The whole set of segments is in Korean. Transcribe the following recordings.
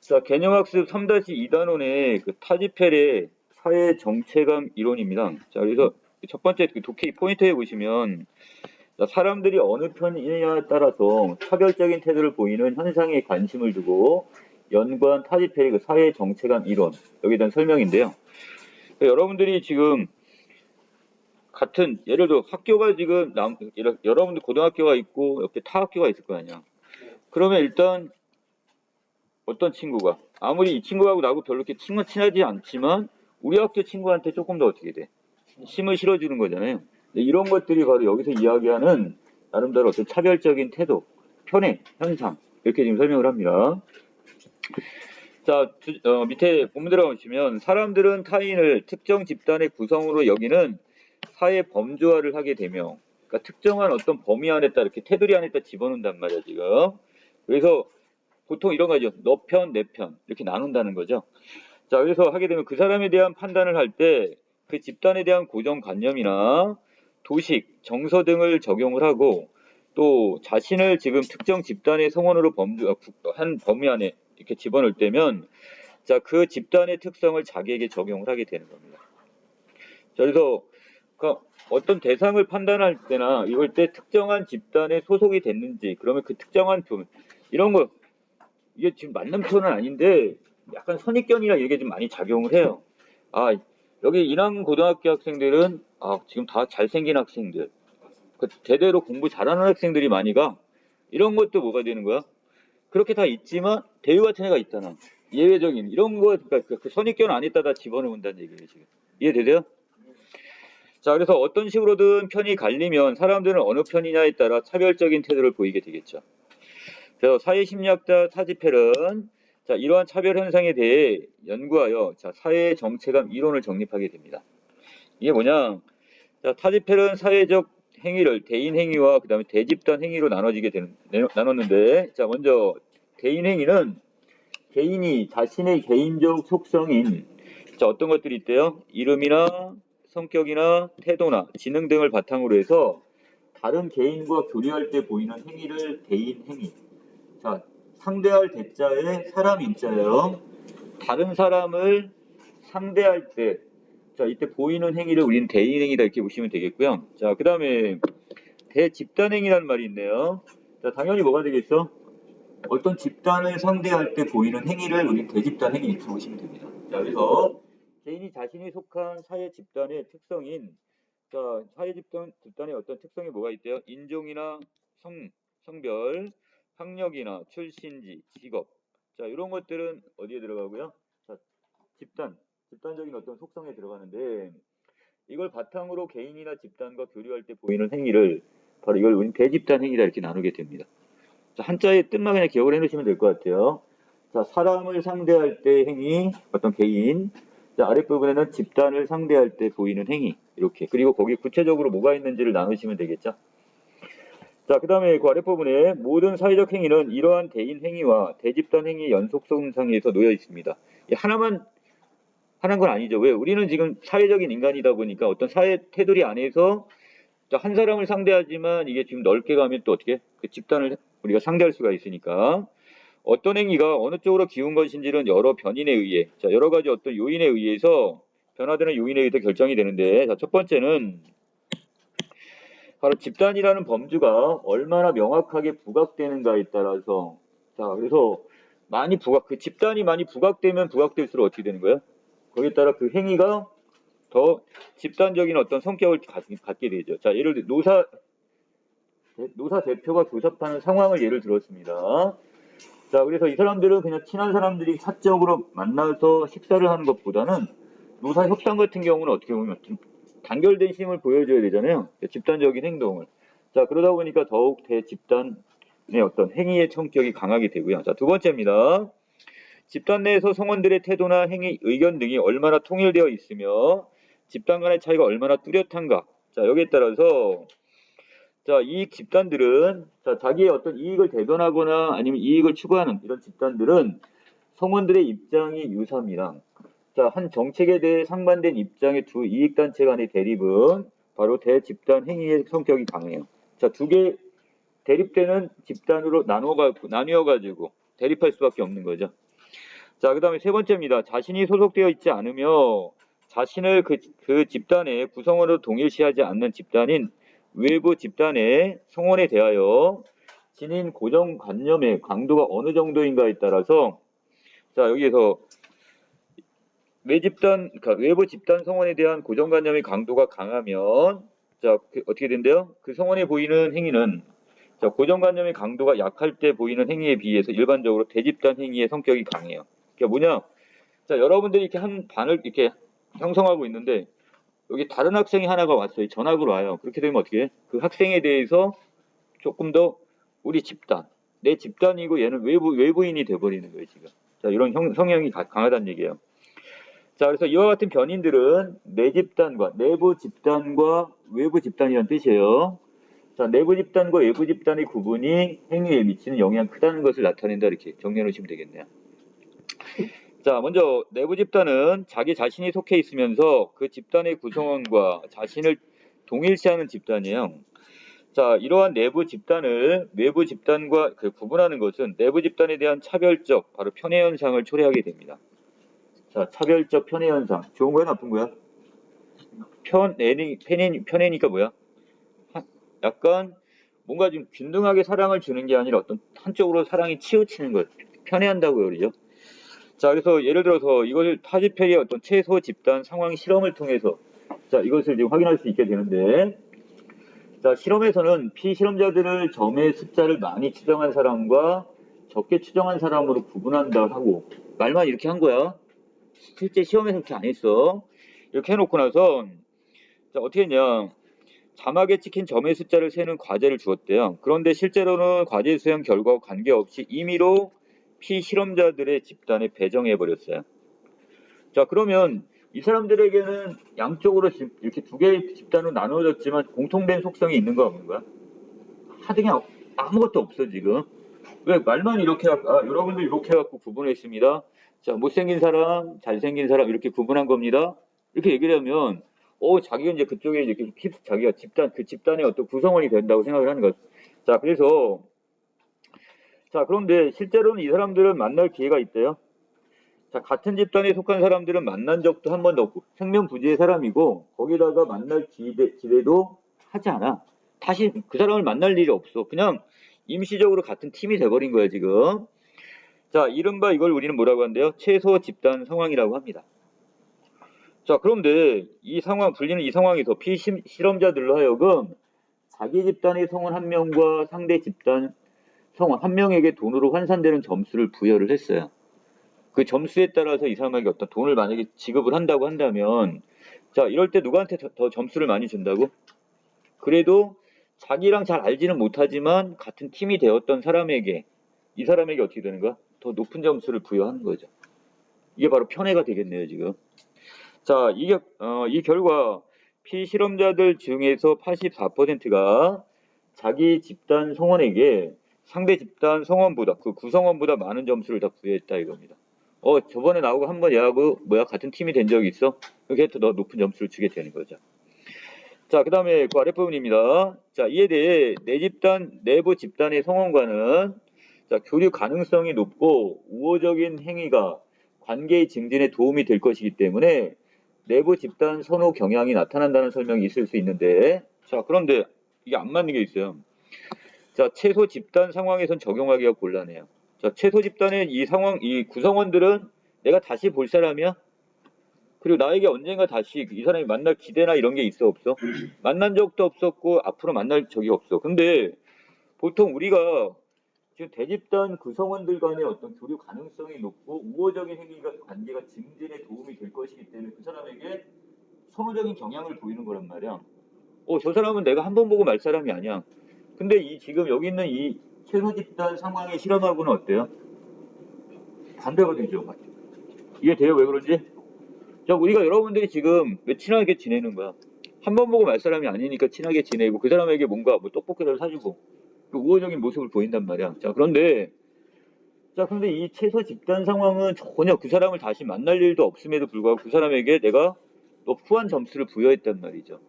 자, 개념학습 3-2단원의 그 타지펠의 사회 정체감 이론입니다. 자, 그래서 첫 번째 그 독해 포인트에 보시면 자, 사람들이 어느 편이냐에 따라서 차별적인 태도를 보이는 현상에 관심을 두고 연구한 타지펠의 그 사회 정체감 이론 여기에 대한 설명인데요. 그러니까 여러분들이 지금 같은 예를 들어 학교가 지금 여러분들 고등학교가 있고 옆에 타 학교가 있을 거 아니야. 그러면 일단 어떤 친구가 아무리 이 친구하고 나하고 별로 이렇게 친하지 않지만 우리 학교 친구한테 조금 더 어떻게 돼? 힘을 실어주는 거잖아요. 이런 것들이 바로 여기서 이야기하는 나름대로 어떤 차별적인 태도, 편애, 현상 이렇게 지금 설명을 합니다. 자, 밑에 본문 들어보시면 사람들은 타인을 특정 집단의 구성으로 여기는 사회 범주화를 하게 되며 그러니까 특정한 어떤 범위 안에 따라 이렇게 테두리 안에 따라 집어넣는단 말이야 지금. 그래서 보통 이런 거죠. 너 편, 내 편 이렇게 나눈다는 거죠. 자, 그래서 하게 되면 그 사람에 대한 판단을 할 때 그 집단에 대한 고정관념이나 도식, 정서 등을 적용을 하고 또 자신을 지금 특정 집단의 성원으로 한 범위 안에 이렇게 집어넣을 때면 자, 그 집단의 특성을 자기에게 적용을 하게 되는 겁니다. 자, 그래서 어떤 대상을 판단할 때나 이럴 때 특정한 집단에 소속이 됐는지 그러면 그 특정한 분 이런 거 이게 지금 맞는 표현은 아닌데 약간 선입견이나 이게 좀 많이 작용을 해요. 아, 여기 인왕 고등학교 학생들은 지금 다 잘생긴 학생들, 그 대대로 공부 잘하는 학생들이 많이 가. 이런 것도 뭐가 되는 거야? 그렇게 다 있지만 대우 같은 애가 있잖아. 예외적인 이런 거 그러니까 그 선입견 안에다 다 집어넣는다는 얘기예요 지금. 이해되세요? 자, 그래서 어떤 식으로든 편이 갈리면 사람들은 어느 편이냐에 따라 차별적인 태도를 보이게 되겠죠. 그래서 사회심리학자 타지펠은 자, 이러한 차별 현상에 대해 연구하여 자, 사회 정체감 이론을 정립하게 됩니다. 이게 뭐냐? 자, 타지펠은 사회적 행위를 대인 행위와 그다음에 대집단 행위로 나눴는데 자, 먼저 대인 행위는 개인이 자신의 개인적 속성인 자, 어떤 것들이 있대요? 이름이나 성격이나 태도나 지능 등을 바탕으로 해서 다른 개인과 교류할 때 보이는 행위를 대인 행위. 자, 상대할 대자에 사람 인자예요. 다른 사람을 상대할 때, 자, 이때 보이는 행위를 우리는 대인행위다 이렇게 보시면 되겠고요. 자, 그 다음에 대집단행위라는 말이 있네요. 자, 당연히 뭐가 되겠어? 어떤 집단을 상대할 때 보이는 행위를 우리 대집단행위 이렇게 보시면 됩니다. 자, 그래서 개인이 자신이 속한 사회 집단의 특성인 자, 사회 집단의 어떤 특성이 뭐가 있대요? 인종이나 성별, 학력이나 출신지, 직업. 자, 이런 것들은 어디에 들어가고요? 자, 집단적인 어떤 속성에 들어가는데 이걸 바탕으로 개인이나 집단과 교류할 때 보이는 행위를 바로 이걸 우리 대집단 행위다 이렇게 나누게 됩니다. 자, 한자의 뜻만 그냥 기억을 해놓으시면 될 것 같아요. 자, 사람을 상대할 때 행위, 어떤 개인. 자, 아랫부분에는 집단을 상대할 때 보이는 행위. 이렇게. 그리고 거기 구체적으로 뭐가 있는지를 나누시면 되겠죠. 자, 그 다음에 그 아랫부분에 모든 사회적 행위는 이러한 대인 행위와 대집단 행위의 연속성상에서 놓여 있습니다. 하나만 하는 건 아니죠. 왜? 우리는 지금 사회적인 인간이다 보니까 어떤 사회 테두리 안에서 한 사람을 상대하지만 이게 지금 넓게 가면 또 어떻게 그 집단을 우리가 상대할 수가 있으니까 어떤 행위가 어느 쪽으로 기운 것인지는 여러 변인에 의해 자, 여러 가지 어떤 요인에 의해서 변화되는 요인에 의해서 결정이 되는데 자, 첫 번째는 바로 집단이라는 범주가 얼마나 명확하게 부각되는가에 따라서 자, 그래서 그 집단이 많이 부각되면 부각될수록 어떻게 되는 거예요? 거기에 따라 그 행위가 더 집단적인 어떤 성격을 갖게 되죠. 자, 예를 들어 노사 대표가 교섭하는 상황을 예를 들었습니다. 자, 그래서 이 사람들은 그냥 친한 사람들이 사적으로 만나서 식사를 하는 것보다는 노사 협상 같은 경우는 어떻게 보면 좀 단결된 힘을 보여줘야 되잖아요. 집단적인 행동을. 자, 그러다 보니까 더욱 대집단의 어떤 행위의 성격이 강하게 되고요. 자, 두 번째입니다. 집단 내에서 성원들의 태도나 행위, 의견 등이 얼마나 통일되어 있으며 집단 간의 차이가 얼마나 뚜렷한가. 자, 여기에 따라서 자, 이 집단들은 자, 자기의 어떤 이익을 대변하거나 아니면 이익을 추구하는 이런 집단들은 성원들의 입장이 유사합니다. 자, 한 정책에 대해 상반된 입장의 두 이익단체 간의 대립은 바로 대집단 행위의 성격이 강해요. 자, 두 개 대립되는 집단으로 나뉘어가지고 대립할 수밖에 없는 거죠. 자, 그 다음에 세 번째입니다. 자신이 소속되어 있지 않으며 자신을 그 집단의 구성원으로 동일시하지 않는 집단인 외부 집단의 성원에 대하여 지닌 고정관념의 강도가 어느 정도인가에 따라서, 자, 여기에서 그러니까 외부 집단 성원에 대한 고정관념의 강도가 강하면, 자, 어떻게 된대요? 그 성원에 보이는 행위는, 자, 고정관념의 강도가 약할 때 보이는 행위에 비해서 일반적으로 대집단 행위의 성격이 강해요. 그게 뭐냐? 자, 여러분들이 이렇게 한 반을 이렇게 형성하고 있는데, 여기 다른 학생이 하나가 왔어요. 전학으로 와요. 그렇게 되면 어떻게 해? 그 학생에 대해서 조금 더 우리 집단, 내 집단이고 얘는 외부인이 돼버리는 거예요, 지금. 자, 이런 성향이 강하다는 얘기예요. 자, 그래서 이와 같은 변인들은 내 집단과, 내부 집단과 외부 집단이라는 뜻이에요. 자, 내부 집단과 외부 집단의 구분이 행위에 미치는 영향이 크다는 것을 나타낸다, 이렇게 정리해 놓으시면 되겠네요. 자, 먼저 내부 집단은 자기 자신이 속해 있으면서 그 집단의 구성원과 자신을 동일시하는 집단이에요. 자, 이러한 내부 집단을 외부 집단과 구분하는 것은 내부 집단에 대한 차별적, 바로 편애 현상을 초래하게 됩니다. 자, 차별적 편애 현상. 좋은 거야, 나쁜 거야? 편애니까 뭐야? 약간 뭔가 좀 균등하게 사랑을 주는 게 아니라 어떤 한쪽으로 사랑이 치우치는 것. 편애한다고요, 그러죠? 자, 그래서 예를 들어서 이걸 타지페리의 어떤 최소 집단 상황 실험을 통해서, 자, 이것을 지금 확인할 수 있게 되는데, 자, 실험에서는 피실험자들을 점의 숫자를 많이 추정한 사람과 적게 추정한 사람으로 구분한다 하고, 말만 이렇게 한 거야. 실제 시험에서 그렇게 안 했어. 이렇게 해놓고 나서, 자, 어떻게 했냐. 자막에 찍힌 점의 숫자를 세는 과제를 주었대요. 그런데 실제로는 과제 수행 결과와 관계없이 임의로 피실험자들의 집단에 배정해버렸어요. 자, 그러면 이 사람들에게는 양쪽으로 이렇게 두 개의 집단으로 나누어졌지만 공통된 속성이 있는 거 없는 거야? 하등이 아무것도 없어, 지금. 왜 말만 이렇게 여러분들 이렇게 해갖고 구분했습니다. 자, 못생긴 사람, 잘생긴 사람 이렇게 구분한 겁니다. 이렇게 얘기를 하면 자기가 이제 그쪽에 이렇게 자기가 그 집단의 어떤 구성원이 된다고 생각을 하는 것. 자, 그래서 자, 그런데 실제로는 이 사람들은 만날 기회가 있대요. 자, 같은 집단에 속한 사람들은 만난 적도 한 번도 없고 생명부지의 사람이고 거기다가 만날 기대도 하지 않아. 다시 그 사람을 만날 일이 없어. 그냥 임시적으로 같은 팀이 돼버린 거야, 지금. 자, 이른바 이걸 우리는 뭐라고 한대요? 최소 집단 상황이라고 합니다. 자, 그런데 불리는 이 상황에서 피실험자들로 하여금 자기 집단의 성원 한 명과 상대 집단 성원 한 명에게 돈으로 환산되는 점수를 부여를 했어요. 그 점수에 따라서 이 사람에게 어떤 돈을 만약에 지급을 한다고 한다면, 자, 이럴 때 누구한테 더 점수를 많이 준다고? 그래도 자기랑 잘 알지는 못하지만 같은 팀이 되었던 사람에게, 이 사람에게 어떻게 되는 거야? 더 높은 점수를 부여하는 거죠. 이게 바로 편애가 되겠네요, 지금. 자, 이 결과 피실험자들 중에서 84%가 자기 집단 성원에게 상대 집단 성원보다, 그 구성원보다 많은 점수를 다 부여했다 이겁니다. 저번에 나오고 한번 얘하고 같은 팀이 된 적이 있어? 이렇게 해서 더 높은 점수를 주게 되는 거죠. 자, 그 다음에 그 아랫부분입니다. 자, 이에 대해 내부 집단의 성원과는, 자, 교류 가능성이 높고 우호적인 행위가 관계의 증진에 도움이 될 것이기 때문에 내부 집단 선호 경향이 나타난다는 설명이 있을 수 있는데, 자, 그런데 이게 안 맞는 게 있어요. 자, 최소 집단 상황에선 적용하기가 곤란해요. 자, 최소 집단의 이 구성원들은 내가 다시 볼 사람이야? 그리고 나에게 언젠가 다시 이 사람이 만날 기대나 이런 게 있어, 없어? 만난 적도 없었고 앞으로 만날 적이 없어. 근데 보통 우리가 지금 대집단 구성원들 간의 어떤 교류 가능성이 높고 우호적인 관계가 증진에 도움이 될 것이기 때문에 그 사람에게 선호적인 경향을 보이는 거란 말이야. 저 사람은 내가 한 번 보고 말 사람이 아니야. 근데 지금 여기 있는 이 최소 집단 상황의 실험하고는 어때요? 반대가 되죠. 이게 돼요? 왜 그런지? 자, 우리가 여러분들이 지금 왜 친하게 지내는 거야? 한 번 보고 말 사람이 아니니까 친하게 지내고 그 사람에게 뭔가 떡볶이를 사주고 그 우호적인 모습을 보인단 말이야. 자, 그런데 이 최소 집단 상황은 전혀 그 사람을 다시 만날 일도 없음에도 불구하고 그 사람에게 내가 또 후한 점수를 부여했단 말이죠.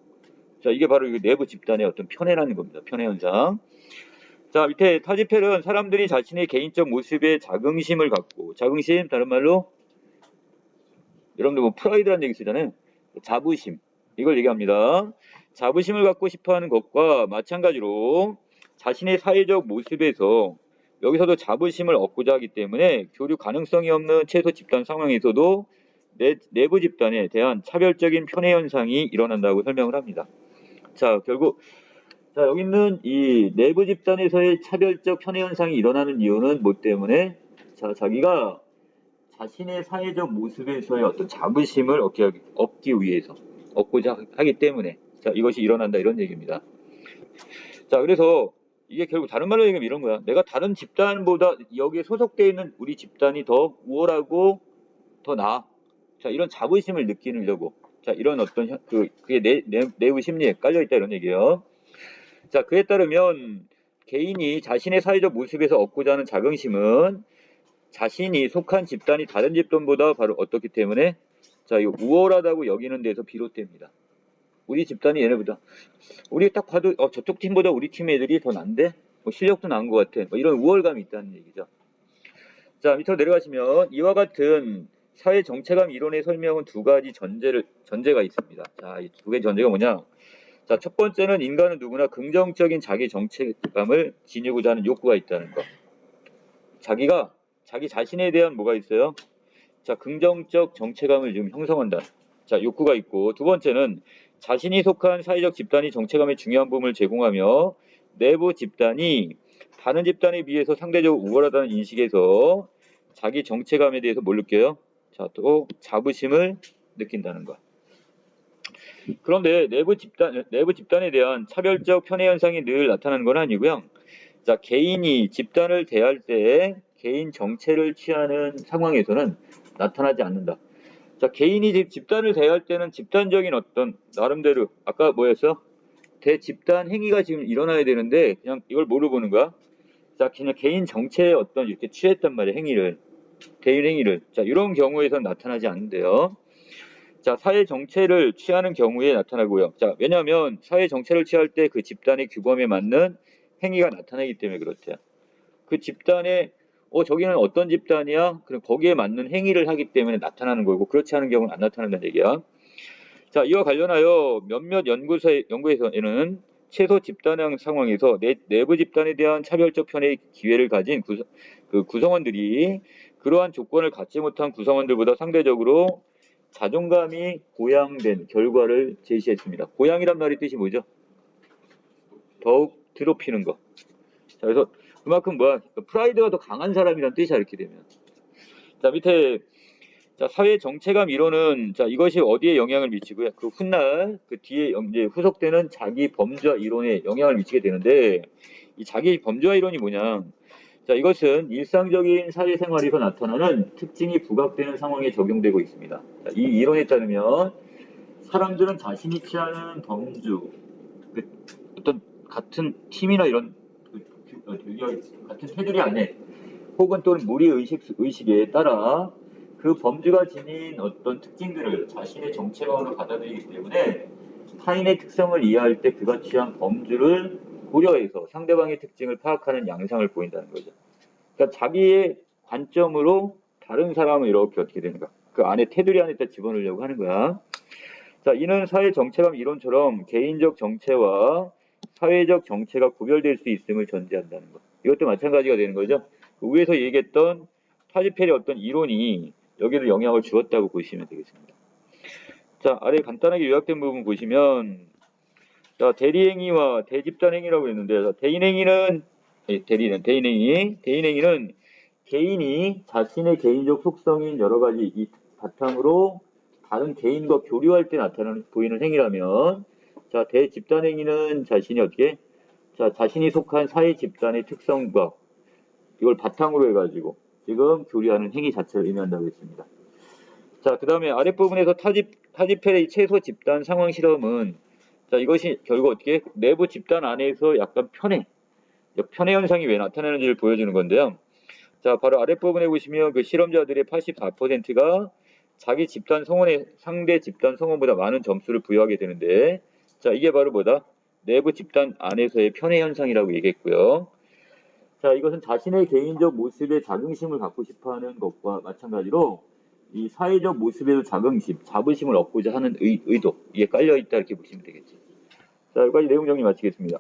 자, 이게 바로 내부 집단의 어떤 편애라는 겁니다. 편애 현상. 자, 밑에 타지펠은 사람들이 자신의 개인적 모습에 자긍심을 갖고, 자긍심, 다른 말로, 여러분들 뭐 프라이드라는 얘기 쓰잖아요. 자부심. 이걸 얘기합니다. 자부심을 갖고 싶어 하는 것과 마찬가지로 자신의 사회적 모습에서 여기서도 자부심을 얻고자 하기 때문에 교류 가능성이 없는 최소 집단 상황에서도 내부 집단에 대한 차별적인 편애 현상이 일어난다고 설명을 합니다. 자, 결국 자, 여기 있는 이 내부 집단에서의 차별적 편애 현상이 일어나는 이유는 뭐 때문에? 자, 자기가 자신의 사회적 모습에서의 어떤 자부심을 얻기 위해서, 얻고자 하기 때문에, 자, 이것이 일어난다, 이런 얘기입니다. 자, 그래서 이게 결국 다른 말로 얘기하면 이런 거야. 내가 다른 집단보다 여기에 소속되어 있는 우리 집단이 더 우월하고 더 나아. 자, 이런 자부심을 느끼려고. 자, 이런 어떤, 그게 내부 심리에 깔려있다, 이런 얘기예요. 자, 그에 따르면 개인이 자신의 사회적 모습에서 얻고자 하는 자긍심은 자신이 속한 집단이 다른 집단보다 바로 어떻기 때문에 자, 이거 우월하다고 여기는 데서 비롯됩니다. 우리 집단이 얘네보다 우리 딱 봐도 저쪽 팀보다 우리 팀 애들이 더 난데 뭐 실력도 나은 것 같아. 뭐 이런 우월감이 있다는 얘기죠. 자, 밑으로 내려가시면 이와 같은 사회 정체감 이론의 설명은 두 가지 전제가 있습니다. 자, 이 두 가지 전제가 뭐냐? 자, 첫 번째는 인간은 누구나 긍정적인 자기 정체감을 지니고자 하는 욕구가 있다는 것. 자기가 자기 자신에 대한 뭐가 있어요? 자, 긍정적 정체감을 지금 형성한다. 자, 욕구가 있고, 두 번째는 자신이 속한 사회적 집단이 정체감의 중요한 부분을 제공하며 내부 집단이 다른 집단에 비해서 상대적으로 우월하다는 인식에서 자기 정체감에 대해서 뭘 느껴요? 자, 또 자부심을 느낀다는 것. 그런데 내부 집단에 대한 차별적 편애 현상이 늘 나타나는 건 아니고요. 자, 개인이 집단을 대할 때 개인 정체를 취하는 상황에서는 나타나지 않는다. 자, 개인이 집단을 대할 때는 집단적인 어떤 나름대로 아까 뭐였어? 대집단 행위가 지금 일어나야 되는데 그냥 이걸 뭐로 보는 거야? 자, 그냥 개인 정체에 어떤 이렇게 취했단 말이야, 행위를. 대인 행위를. 자, 이런 경우에선 나타나지 않는데요. 자, 사회 정체를 취하는 경우에 나타나고요. 자, 왜냐하면 사회 정체를 취할 때 그 집단의 규범에 맞는 행위가 나타나기 때문에 그렇대요. 그 집단에 저기는 어떤 집단이야? 그럼 거기에 맞는 행위를 하기 때문에 나타나는 거고 그렇지 않은 경우는 안 나타난다는 얘기야. 자, 이와 관련하여 몇몇 연구에서는 최소 집단형 상황에서 내부 집단에 대한 차별적 편의 기회를 가진 구성원들이 그러한 조건을 갖지 못한 구성원들보다 상대적으로 자존감이 고양된 결과를 제시했습니다. 고양이란 말의 뜻이 뭐죠? 더욱 드높이는 거. 자, 그래서 그만큼 뭐야? 프라이드가 더 강한 사람이란 뜻이야, 이렇게 되면. 자, 밑에 자, 사회 정체감 이론은 자, 이것이 어디에 영향을 미치고요? 그 훗날 그 뒤에 이제 후속되는 자기 범죄 이론에 영향을 미치게 되는데 이 자기 범죄 이론이 뭐냐? 자, 이것은 일상적인 사회생활에서 나타나는 특징이 부각되는 상황에 적용되고 있습니다. 자, 이 이론에 따르면 사람들은 자신이 취하는 범주, 어떤 같은 팀이나 이런 같은 테두리 안에 혹은 또는 무리 의식에 따라 그 범주가 지닌 어떤 특징들을 자신의 정체감으로 받아들이기 때문에 타인의 특성을 이해할 때 그가 취한 범주를 고려해서 상대방의 특징을 파악하는 양상을 보인다는 거죠. 그러니까 자기의 관점으로 다른 사람을 이렇게 어떻게 되는가. 그 안에 테두리 안에다 집어넣으려고 하는 거야. 자, 이는 사회 정체감 이론처럼 개인적 정체와 사회적 정체가 구별될 수 있음을 전제한다는 것. 이것도 마찬가지가 되는 거죠. 그 위에서 얘기했던 타지펠의 어떤 이론이 여기도 영향을 주었다고 보시면 되겠습니다. 자, 아래 간단하게 요약된 부분 보시면 자, 대리행위와 대집단행위라고 했는데 대인행위는 개인이 자신의 개인적 속성인 여러 가지 이 바탕으로 다른 개인과 교류할 때 보이는 행위라면 자, 대집단행위는 자신이 속한 사회 집단의 특성과 이걸 바탕으로 해가지고 지금 교류하는 행위 자체를 의미한다고 했습니다. 자, 그 다음에 아랫부분에서 타지펠의 최소 집단 상황 실험은 자, 이것이 결국 어떻게 내부 집단 안에서 약간 편애 현상이 왜 나타나는지를 보여주는 건데요. 자, 바로 아랫부분에 보시면 그 실험자들의 84%가 자기 집단 성원에 상대 집단 성원보다 많은 점수를 부여하게 되는데 자, 이게 바로 뭐다? 내부 집단 안에서의 편애 현상이라고 얘기했고요. 자, 이것은 자신의 개인적 모습에 자긍심을 갖고 싶어 하는 것과 마찬가지로 이 사회적 모습에도 자긍심, 자부심을 얻고자 하는 의도, 이게 깔려 있다 이렇게 보시면 되겠지. 자, 여기까지 내용 정리 마치겠습니다.